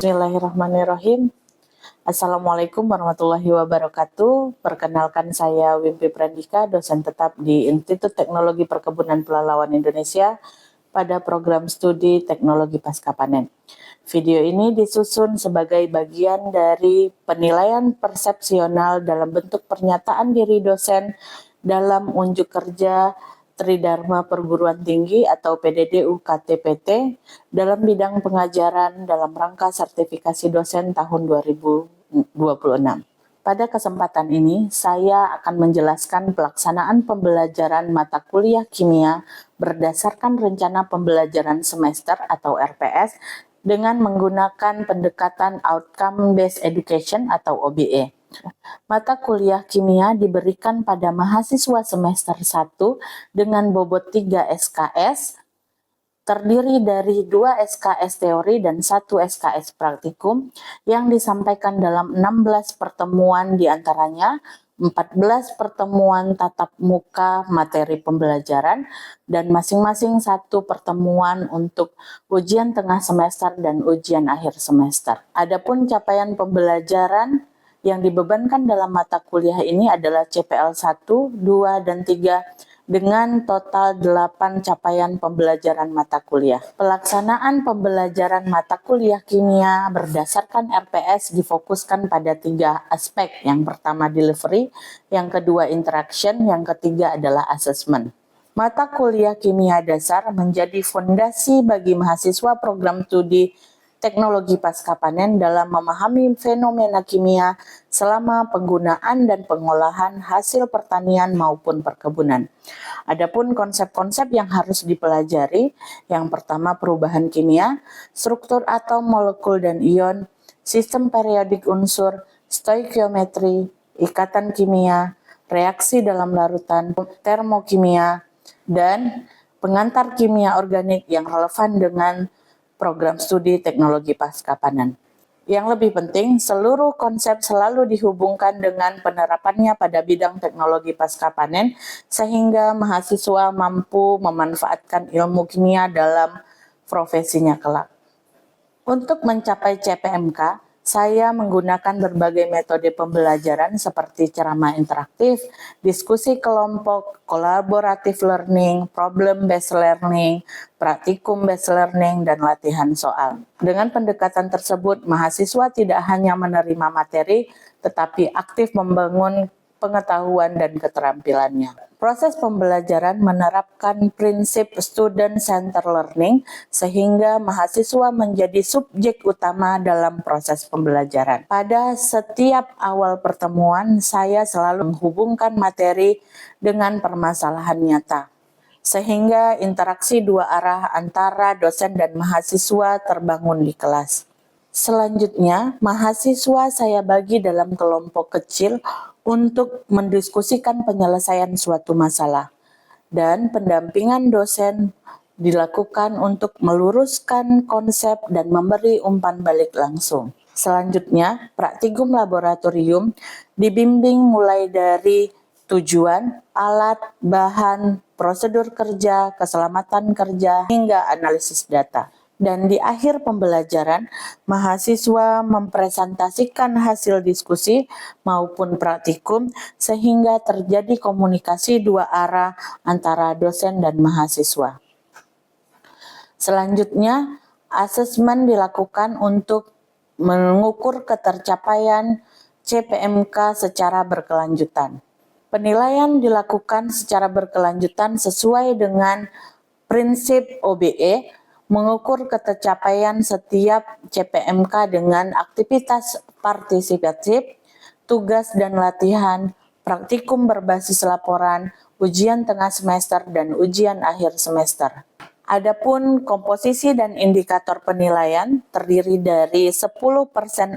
Bismillahirrahmanirrahim. Assalamualaikum warahmatullahi wabarakatuh. Perkenalkan, saya Wimpi Prandika, dosen tetap di Institut Teknologi Perkebunan Pelalawan Indonesia pada program studi Teknologi Pascapanen. Video ini disusun sebagai bagian dari penilaian persepsional dalam bentuk pernyataan diri dosen dalam unjuk kerja Tridharma Perguruan Tinggi atau PDD UKT-PT dalam bidang pengajaran dalam rangka sertifikasi dosen tahun 2026. Pada kesempatan ini, saya akan menjelaskan pelaksanaan pembelajaran mata kuliah kimia berdasarkan rencana pembelajaran semester atau RPS dengan menggunakan pendekatan Outcome Based Education atau OBE. Mata kuliah kimia diberikan pada mahasiswa semester 1 dengan bobot 3 SKS, terdiri dari 2 SKS teori dan 1 SKS praktikum yang disampaikan dalam 16 pertemuan, diantaranya 14 pertemuan tatap muka materi pembelajaran dan masing-masing 1 pertemuan untuk ujian tengah semester dan ujian akhir semester. Adapun capaian pembelajaran yang dibebankan dalam mata kuliah ini adalah CPL 1, 2, dan 3 dengan total 8 capaian pembelajaran mata kuliah. Pelaksanaan pembelajaran mata kuliah kimia berdasarkan RPS difokuskan pada 3 aspek. Yang pertama delivery, yang kedua interaction, yang ketiga adalah assessment. Mata kuliah kimia dasar menjadi fondasi bagi mahasiswa program studi Teknologi Pascapanen dalam memahami fenomena kimia selama penggunaan dan pengolahan hasil pertanian maupun perkebunan. Adapun konsep-konsep yang harus dipelajari, yang pertama perubahan kimia, struktur atom, molekul, dan ion, sistem periodik unsur, stoikiometri, ikatan kimia, reaksi dalam larutan, termokimia, dan pengantar kimia organik yang relevan dengan program studi Teknologi Pascapanen. Yang lebih penting, seluruh konsep selalu dihubungkan dengan penerapannya pada bidang teknologi pascapanen sehingga mahasiswa mampu memanfaatkan ilmu kimia dalam profesinya kelak. Untuk mencapai CPMK, saya menggunakan berbagai metode pembelajaran seperti ceramah interaktif, diskusi kelompok, collaborative learning, problem based learning, praktikum based learning, dan latihan soal. Dengan pendekatan tersebut, mahasiswa tidak hanya menerima materi, tetapi aktif membangun pengetahuan dan keterampilannya. Proses pembelajaran menerapkan prinsip student center learning sehingga mahasiswa menjadi subjek utama dalam proses pembelajaran. Pada setiap awal pertemuan, saya selalu menghubungkan materi dengan permasalahan nyata, sehingga interaksi 2 arah antara dosen dan mahasiswa terbangun di kelas. Selanjutnya, mahasiswa saya bagi dalam kelompok kecil untuk mendiskusikan penyelesaian suatu masalah, dan pendampingan dosen dilakukan untuk meluruskan konsep dan memberi umpan balik langsung. Selanjutnya, praktikum laboratorium dibimbing mulai dari tujuan, alat, bahan, prosedur kerja, keselamatan kerja, hingga analisis data. Dan di akhir pembelajaran, mahasiswa mempresentasikan hasil diskusi maupun praktikum sehingga terjadi komunikasi 2 arah antara dosen dan mahasiswa. Selanjutnya, asesmen dilakukan untuk mengukur ketercapaian CPMK secara berkelanjutan. Penilaian dilakukan secara berkelanjutan sesuai dengan prinsip OBE, mengukur ketercapaian setiap CPMK dengan aktivitas partisipatif, tugas dan latihan, praktikum berbasis laporan, ujian tengah semester, dan ujian akhir semester. Adapun komposisi dan indikator penilaian terdiri dari 10%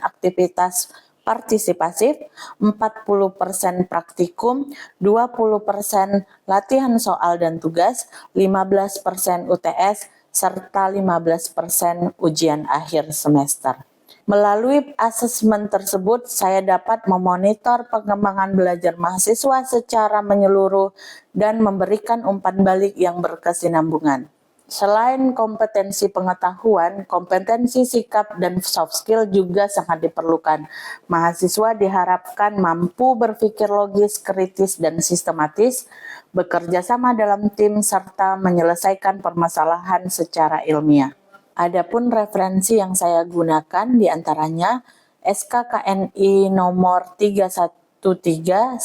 aktivitas partisipatif, 40% praktikum, 20% latihan soal dan tugas, 15% UTS, serta 15% ujian akhir semester. Melalui asesmen tersebut, saya dapat memonitor pengembangan belajar mahasiswa secara menyeluruh dan memberikan umpan balik yang berkesinambungan. Selain kompetensi pengetahuan, kompetensi sikap dan soft skill juga sangat diperlukan. Mahasiswa diharapkan mampu berpikir logis, kritis, dan sistematis, bekerja sama dalam tim, serta menyelesaikan permasalahan secara ilmiah. Adapun referensi yang saya gunakan diantaranya SKKNI nomor 313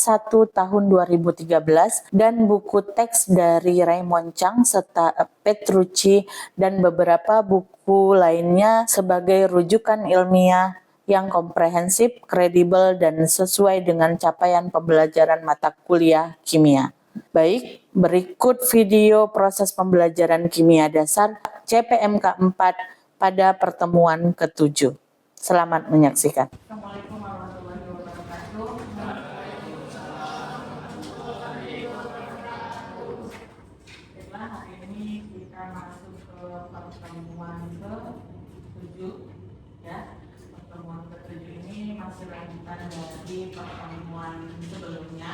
tahun 2013 dan buku teks dari Raymond Chang serta Petrucci dan beberapa buku lainnya sebagai rujukan ilmiah yang komprehensif, kredibel, dan sesuai dengan capaian pembelajaran mata kuliah kimia. Baik, berikut video proses pembelajaran kimia dasar CPMK 4 pada pertemuan ke-7. Selamat menyaksikan. Assalamualaikum warahmatullahi wabarakatuh. Baiklah, hari ini kita masuk ke pertemuan ke-7 ya. Pertemuan ke-7 ini masih lanjutan dari pertemuan sebelumnya.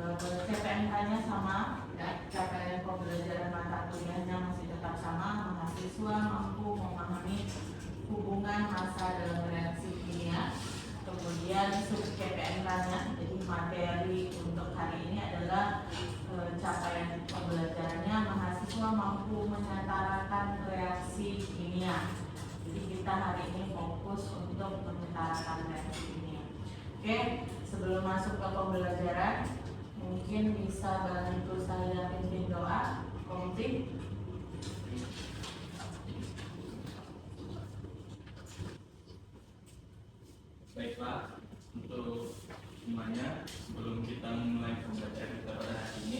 CPMK-nya sama, ya, capaian pembelajaran mata kuliahnya masih tetap sama. Mahasiswa mampu memahami hubungan massa dalam reaksi kimia. Kemudian sub CPMK-nya, jadi materi untuk hari ini adalah capaian pembelajarannya mahasiswa mampu menyetarakan reaksi kimia. Jadi kita hari ini fokus untuk menyetarakan reaksi kimia. Oke, sebelum masuk ke pembelajaran, mungkin bisa bantu saya pimpin doa, komiti. Baiklah, untuk semuanya, sebelum kita memulai pembelajaran kita pada hari ini,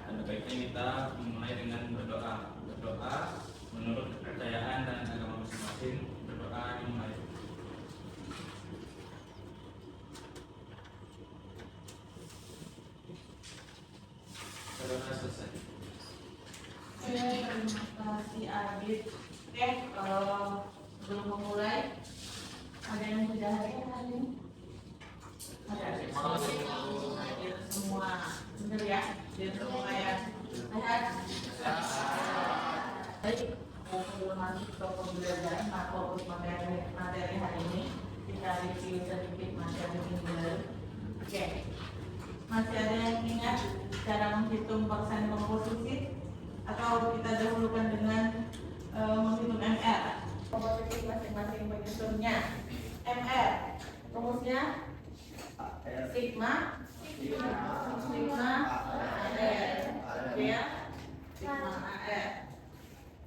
ada baiknya kita memulai dengan berdoa. Berdoa menurut kepercayaan dan agama masing-masing. Berdoa dimulai. Berdoa selesai. Terima kasih Adit. Oke, sebelum memulai, ada yang sudah hadir hari ini? Ada semua, benar ya? Hadir semua ya? Sehat? Baik, sebelum masuk ke pembelajaran, fokus materi hari ini, kita review sedikit materi dulu. Oke, masih ada yang ingat cara menghitung persen komposisi? Atau kita dahulukan dengan menghitung MR? Komposisi masing-masing penyusunnya. MR, rumusnya sigma AR, ya, sigma AR.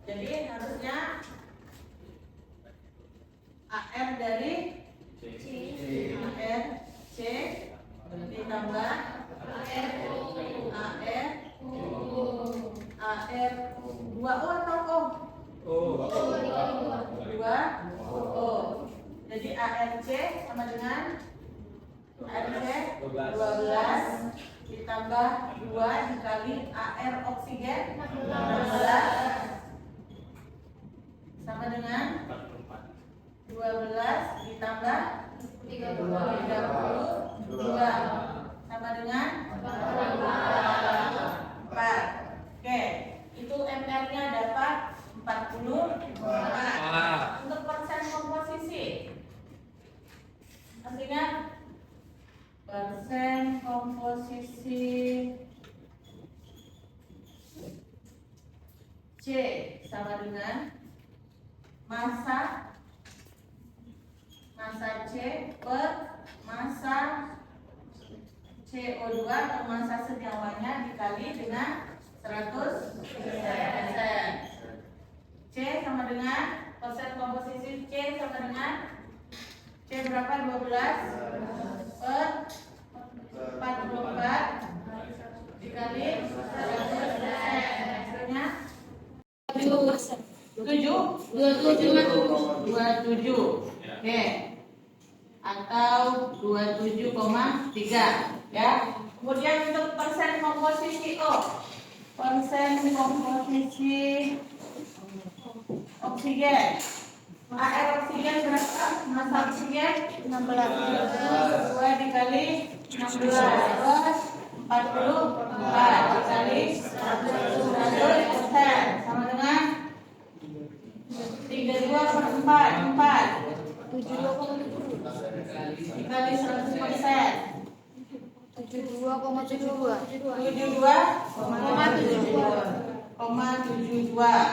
Jadi harusnya AR dari AR C ditambah AR 2O atau O? Dua O. Jadi ARC sama dengan ARC 12 ditambah 2 dikali AR oksigen 16 sama dengan 12 ditambah 32 sama dengan 4. Oke, itu MR-nya dapat 44. Untuk persen komposisi, artinya persen komposisi C sama dengan massa C per massa CO2 atau massa sediawanya dikali dengan 100%. C sama dengan persen komposisi C sama dengan C berapa? 12 per 44 dikali 100%. Hasilnya 27. Oke. Atau 27,3 ya. Kemudian untuk persen komposisi O. Persen komposisi oksigen. AR oksigen berapa? Massa oksigen 16. 2 dikali 16 plus 44 dikali 100% sama dengan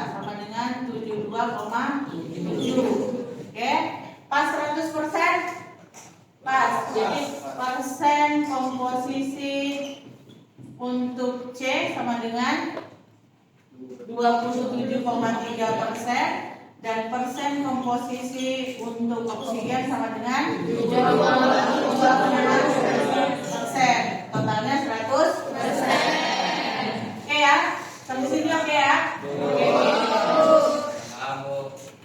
sama dengan 72,7. Oke, pas 100%? Pas. Jadi persen komposisi untuk C sama dengan 27,3% dan persen komposisi untuk oksigen sama dengan 2,6%. Totalnya 100%. Oke ya, sampai sini oke ya? Oke.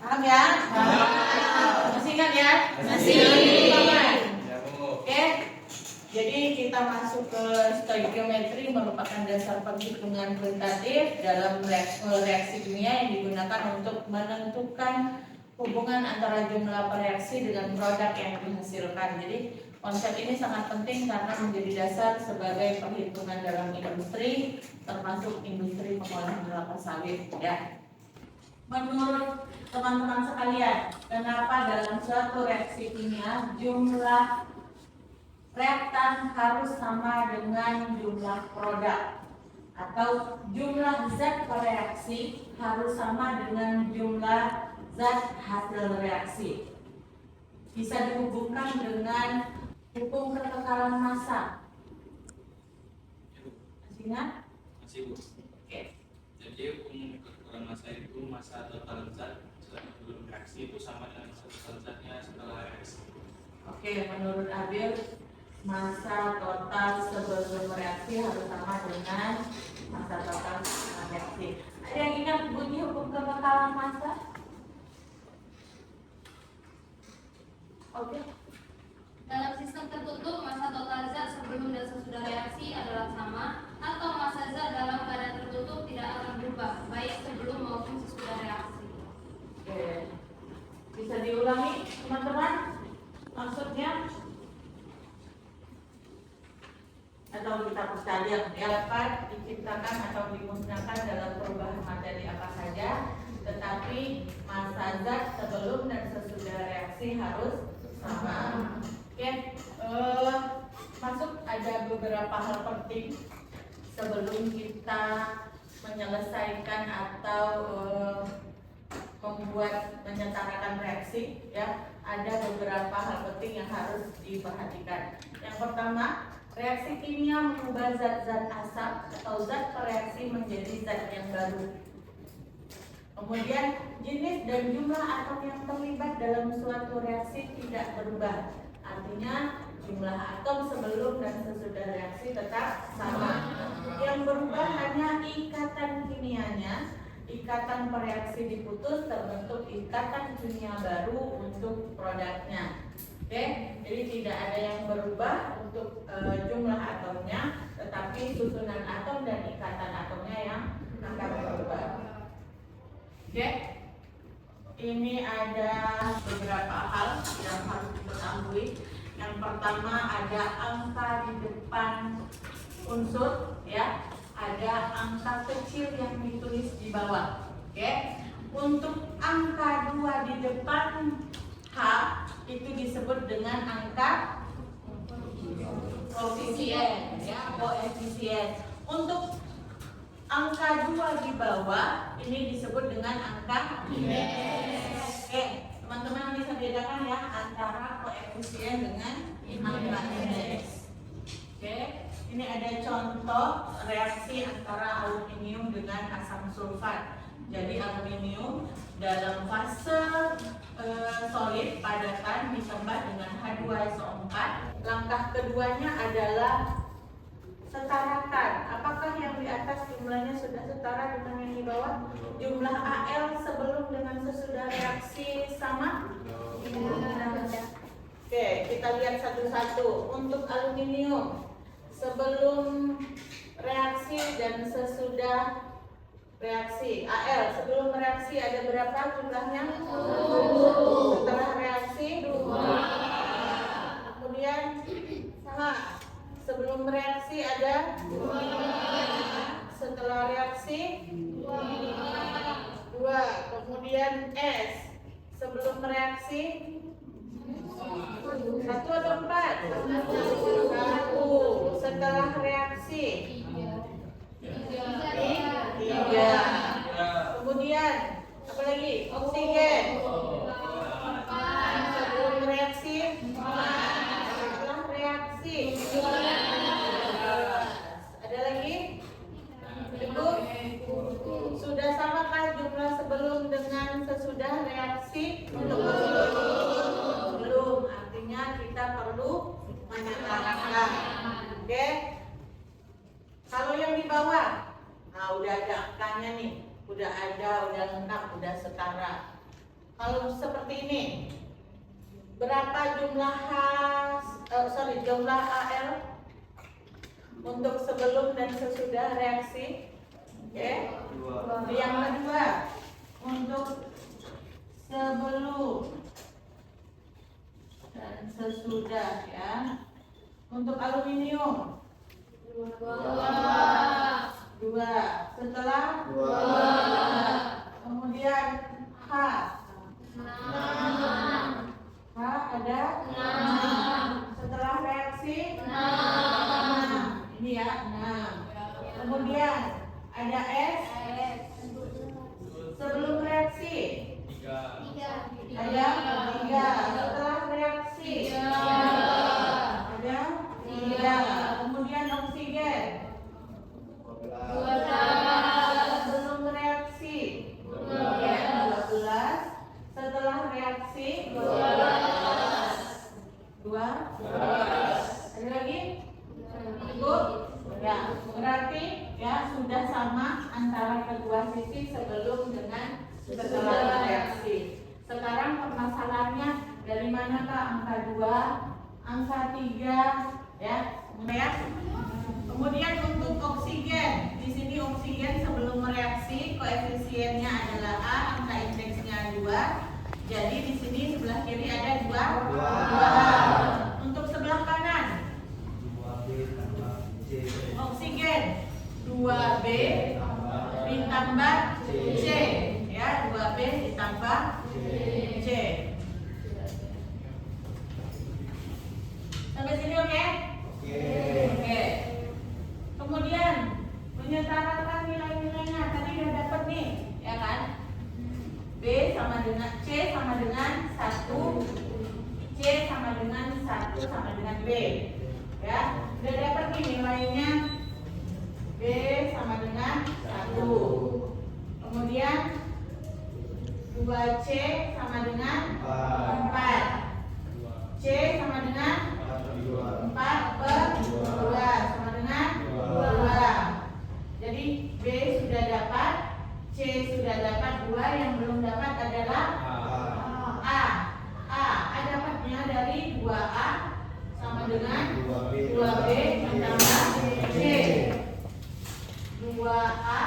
Paham ya? Masih ingat ya? Masih. Oke. Jadi kita masuk ke stoikiometri, merupakan dasar penghitungan kuantitatif dalam reaksi kimia yang digunakan untuk menentukan hubungan antara jumlah reaksi dengan produk yang dihasilkan. Jadi konsep ini sangat penting karena menjadi dasar sebagai perhitungan dalam industri, termasuk industri pengolahan kelapa sawit. Ya. Menurut teman-teman sekalian, kenapa dalam suatu reaksi kimia jumlah reaktan harus sama dengan jumlah produk, atau jumlah zat reaksi harus sama dengan jumlah zat hasil reaksi? Bisa dihubungkan dengan hukum ketekalan massa. Masih ingat? Masih, Bu. Oke. Jadi hukum ketekalan massa itu massa total zat sebelum reaksi itu sama dengan total zatnya setelah reaksi. Oke, menurut Abil, massa total sebelum reaksi harus sama dengan massa total setelah reaksi. Ada yang ingat bunyi hukum ketekalan massa? Oke. Dalam sistem tertutup, massa total zat sebelum dan sesudah reaksi adalah sama, atau massa zat dalam keadaan tertutup tidak akan berubah, baik sebelum maupun sesudah reaksi. Oke. Bisa diulangi, teman-teman? Maksudnya? Atau kita percaya dapat diciptakan atau dimusnahkan dalam perubahan materi apa saja, tetapi massa zat sebelum dan sesudah reaksi harus sama. Oke, masuk ada beberapa hal penting sebelum kita menyelesaikan atau menyetarakan reaksi. Ya, ada beberapa hal penting yang harus diperhatikan. Yang pertama, reaksi kimia mengubah zat-zat asam atau zat bereaksi menjadi zat yang baru. Kemudian jenis dan jumlah atom yang terlibat dalam suatu reaksi tidak berubah. Artinya jumlah atom sebelum dan sesudah reaksi tetap sama. Yang berubah hanya ikatan kimianya. Ikatan bereaksi diputus, terbentuk ikatan kimia baru untuk produknya. Oke, jadi tidak ada yang berubah untuk jumlah atomnya, tetapi susunan atom dan ikatan atomnya yang akan berubah. Oke, ini ada beberapa hal yang harus diketahui. Yang pertama ada angka di depan unsur, ya, ada angka kecil yang ditulis di bawah. Oke, untuk angka 2 di depan H itu disebut dengan angka koefisien, ya, koefisien. Untuk angka 2 di bawah ini disebut dengan angka indeks. Oke, teman-teman bisa bedakan ya antara koefisien dengan angka indeks. Oke, ini ada contoh reaksi antara aluminium dengan asam sulfat. Jadi aluminium dalam fase solid padatan ditambah dengan H2SO4. Langkah keduanya adalah setarakan. Apakah yang di atas jumlahnya sudah setara dengan yang di bawah? Jumlah Al sebelum dengan sesudah reaksi sama? Oke, kita lihat satu-satu. Untuk aluminium, sebelum reaksi dan sesudah reaksi, Al sebelum reaksi ada berapa jumlahnya? Setelah reaksi 2. Kemudian sama, sebelum reaksi ada 2. Setelah reaksi 2. Kemudian S sebelum reaksi 1 atau 4? 1. setelah reaksi? Tiga. Kemudian apa lagi? Oksigen. Sebelum reaksi? Setelah reaksi? Ada lagi? Cukup? Sudah samakah jumlah sebelum dengan sesudah reaksi? Belum. Artinya kita perlu menyetarakan. Oke? Kalau yang di bawah, nah udah ada angkanya nih, udah lengkap, udah setara. Kalau seperti ini, berapa jumlah jumlah AL untuk sebelum dan sesudah reaksi? Oke? Yang kedua, untuk sebelum dan sesudah ya. Untuk aluminium 2. Setelah 2. Kemudian H ada 6. Setelah reaksi 6. Ini ya 6. Kemudian ada S sebelum reaksi 3. ada 3. Setelah reaksi ada 3. Kemudian oksigen 12. Sebelum reaksi 12. Setelah reaksi 12. Ada lagi? Cukup? Ya, berarti ya sudah sama antara kedua sisi sebelum dengan setelah reaksi. Sekarang permasalahannya dari manakah angka 2, angka 3 ya? Kemudian untuk oksigen, di sini oksigen sebelum reaksi koefisiennya adalah A, angka indeksnya 2. Jadi di sini sebelah kiri ada 2. Untuk sebelah kanan oksigen 2B ditambah C ya, 2B ditambah C. Sampai sini oke? Oke. Kemudian menyetarakan nilai-nilainya tadi udah dapat nih, ya kan? B sama dengan C sama dengan 1, C sama dengan 1 sama dengan B. Ya, udah dapat nih nilainya. B sama dengan 1. Kemudian 2C sama dengan 4. C sama dengan 4/2 sama dengan 2. Jadi B sudah dapat, C sudah dapat, 2 yang belum dapat adalah A. A dapatnya dari 2A sama dengan 2B ditambah C. 2A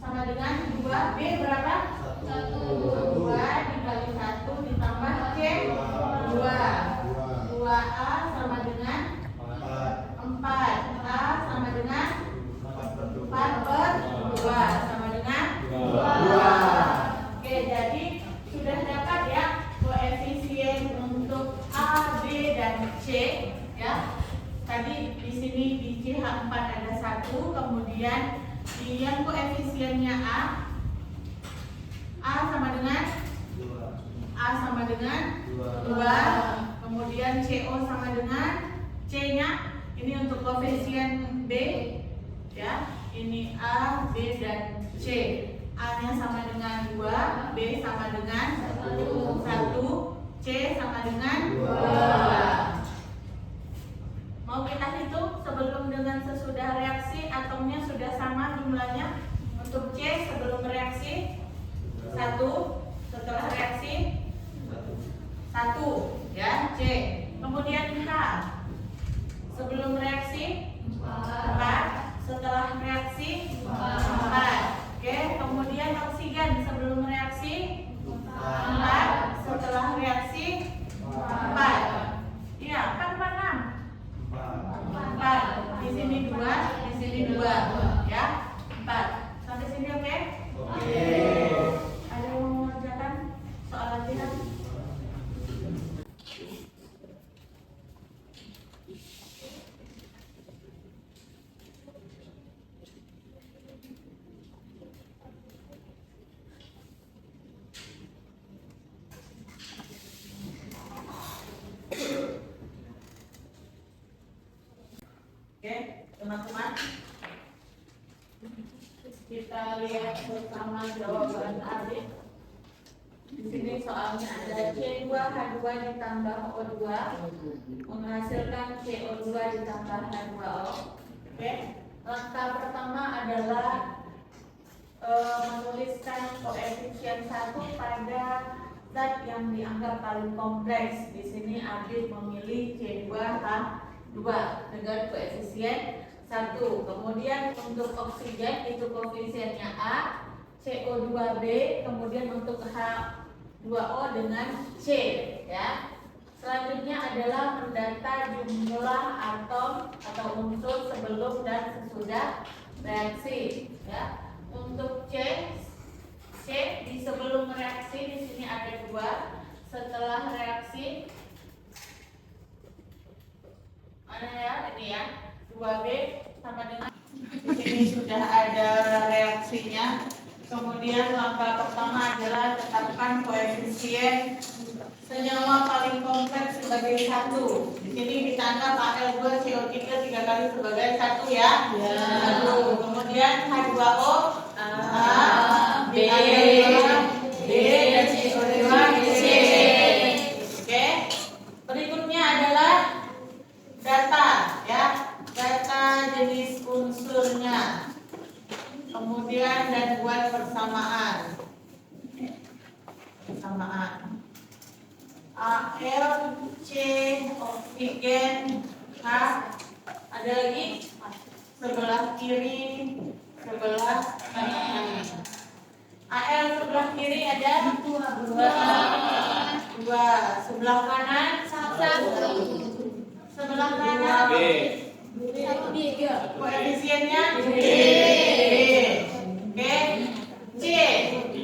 sama dengan 2B berapa? 2 dikali 1 ditambah C 2. 2A sama dengan 4. A sama dengan 4/2 sama dengan 2. Oke, jadi sudah dapat ya koefisien untuk A, B dan C ya. Tadi di sini di CH4 ada 1, kemudian di yang koefisiennya A sama dengan 2, kemudian CO sama dengan C-nya. Ini untuk koefisien B ya. Ini A, B dan C. A-nya sama dengan 2, B sama dengan 1, C sama dengan 2. Mau kita hitung sebelum dengan sesudah reaksi, atomnya sudah sama jumlahnya. Untuk C sebelum reaksi 1, setelah reaksi 1 ya, C. Kemudian K sebelum reaksi 4, setelah reaksi 4. Oke, kemudian oksigen sebelum reaksi 4, setelah reaksi 4. Iya, kan 6. 4. Di sini 2, di sini 2 ya. 4. Sampai sini oke? Oke. Ada yang mau mengerjakan soal latihan? Kita lihat bersama jawaban Arif. Di sini soalnya ada C2H2 ditambah O2 menghasilkan CO2 ditambah H2O. Oke. Langkah pertama adalah menuliskan koefisien 1 pada zat yang dianggap paling kompleks. Di sini Adit memilih C2H2 dengan koefisien 1. Kemudian untuk oksigen itu koefisiennya A, CO2B, kemudian untuk H2O dengan C, ya. Selanjutnya adalah mendata jumlah atom atau unsur sebelum dan sesudah reaksi, ya. Untuk C di sebelum reaksi di sini ada 2. Setelah reaksi mana ya, ini ya, 2B sama dengan di sini sudah ada reaksinya. Kemudian langkah pertama adalah tetapkan koefisien senyawa paling kompleks sebagai 1. Di sini kita anggap Al2CO3 3 kali sebagai 1 ya. 1. Kemudian H2O A, B, dan CO2 C. Oke. Berikutnya adalah data, ya. Data jenis unsurnya. Kemudian dan buat persamaan. Al, C, oksigen, H. Ada lagi? Sebelah kiri, sebelah kanan. Al sebelah kiri ada 2. Sebelah kanan 1. Sebelah kanan B. koefisiennya B. Oke. C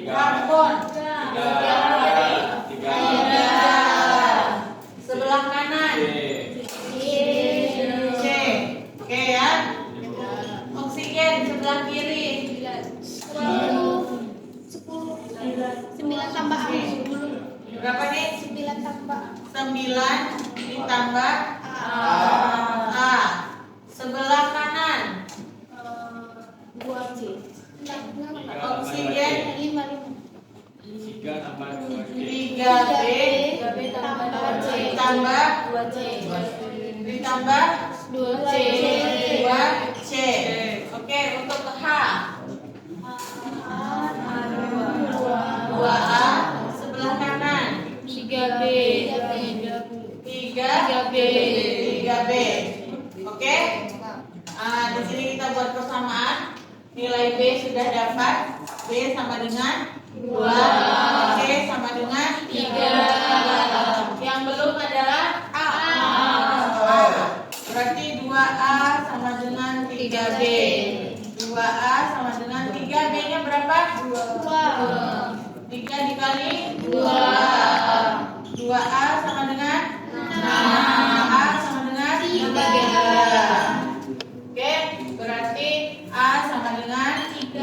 karbon 3. Sebelah kanan C. Oke ya. Oksigen sebelah kiri 9 tambah 10. berapa nih? 9 tambah 9 ditambah A. Sebelah kanan 2C. oksigen 3 tambah 2C. 3B ditambah 2C. ditambah 2C. 2C. Oke, untuk H 2A sebelah kanan 3B. 3B. Oke. Di sini kita buat persamaan. Nilai B sudah dapat. B sama dengan 2, C sama dengan 3. Yang belum adalah A. Berarti 2A sama dengan 3B. 2A sama dengan 3B-nya berapa? 3 dikali 2. 2A sama dengan 6. A sama dengan 3. Oke, berarti A sama dengan 3.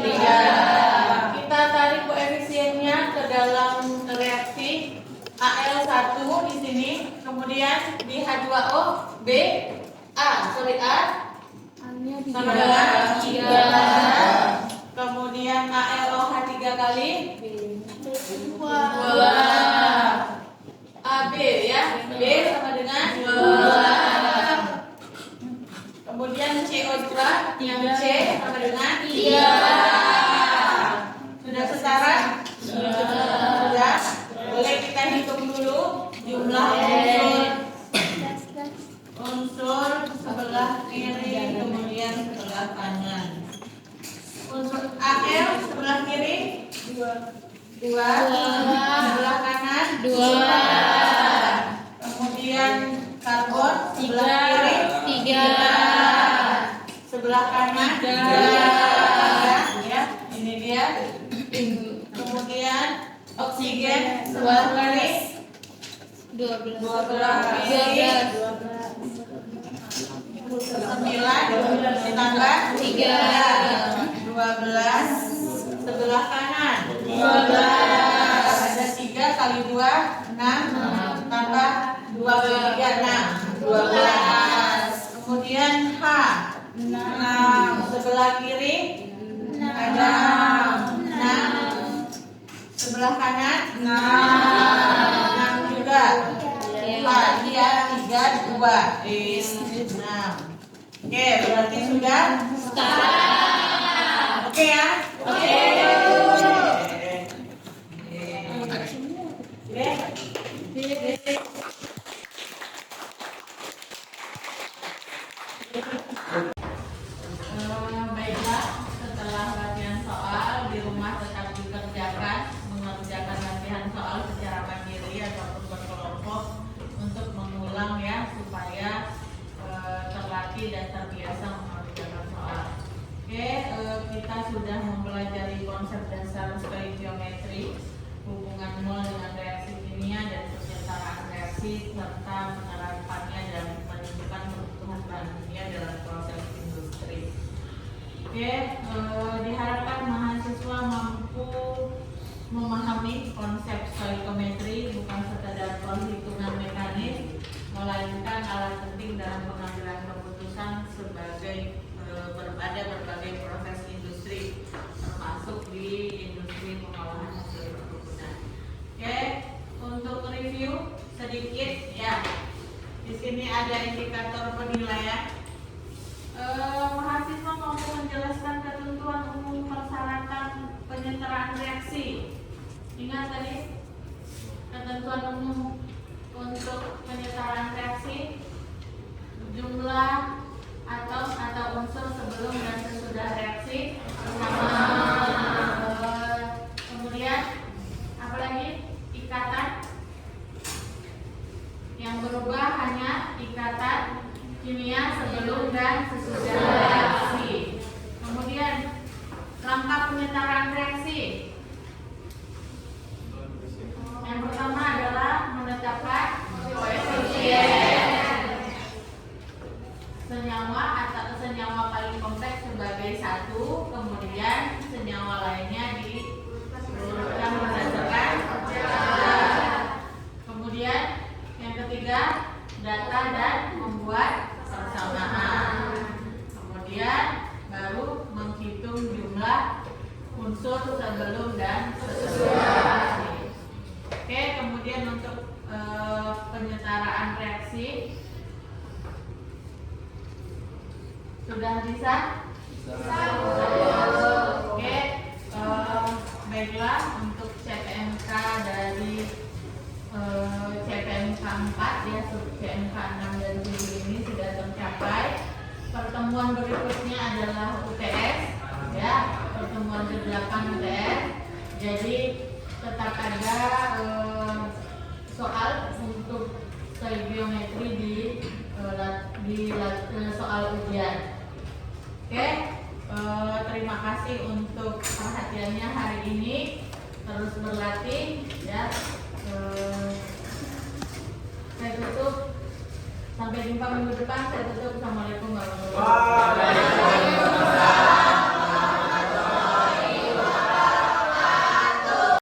Kita tarik koefisiennya ke dalam reaksi. Al1 di sini, kemudian di H2O B A sama dengan 3. Kemudian ALOH 3 kali 2. AB ya, B sama dengan 2. Kemudian CO2 yang C sama dengan 3. Sudah setara? Sudah. Boleh kita hitung dulu jumlah unsur sebelah kiri kemudian sebelah kanan. Unsur Al sebelah kiri 2. Sebelah kanan 2. Kemudian karbon sebelah kiri 3. Sebelah kanan 3. Ya, ini dia. Kemudian oksigen sebelah kiri 12 9 ditambah 3 12. Sebelah kanan 12. Ada 3 kali 2 6 tambah 2 kali 3 6 12. Kemudian H 6. Sebelah kiri 6 Ada 6. Sebelah kanan 6 juga. 3, 2. 6. Oke, berarti sudah oke ya? Oke. Baiklah, setelah latihan soal di rumah tetap dikerjakan, mengerjakan latihan soal secara mandiri ataupun berkelompok untuk mengulang ya supaya terlatih dan terbiasa mengerjakan soal. Oke, kita sudah mempelajari konsep dasar stoikiometri, hubungan mol dengan reaksi kimia dan penyetaraan reaksi serta penerapannya dan menunjukkan kebutuhan bahan kimia dalam proses industri. Oke, diharapkan mahasiswa mampu memahami konsep stoikiometri bukan sekadar perhitungan mekanis, melainkan alat penting dalam pengambilan keputusan sebagai ada berbagai proses industri, termasuk di industri pengolahan hasil perkebunan. Oke, untuk review sedikit ya. Di sini ada indikator penilaian. Mahasiswa mampu menjelaskan ketentuan umum persyaratan penyetaraan reaksi. Ingat tadi ketentuan umum untuk penyetaraan reaksi, jumlah atom atau unsur sebelum dan sesudah reaksi kemudian apa lagi, ikatan yang berubah hanya ikatan kimia sebelum dan sesudah reaksi. Kemudian langkah penyetaraan reaksi. Yang pertama adalah menetapkan koefisien senyawa atau senyawa paling kompleks sebagai 1, kemudian senyawa lainnya diurutkan berdasarkan jumlah. Kemudian yang ketiga, data dan membuat persamaan. Kemudian baru menghitung jumlah unsur sebelum dan sesudah. Oke, kemudian untuk penyetaraan reaksi sudah bisa? Oke, baiklah, untuk CPMK dari CPMK 4 ya, sub CPMK 6 dan 7 ini sudah tercapai. Pertemuan berikutnya adalah UTS ya, pertemuan ke-8 UTS. Jadi tetap ada soal untuk stoikiometri di soal ujian. Oke, terima kasih untuk perhatiannya hari ini. Terus berlatih ya. Saya tutup. Sampai jumpa minggu depan. Saya tutup. Assalamualaikum warahmatullahi wabarakatuh.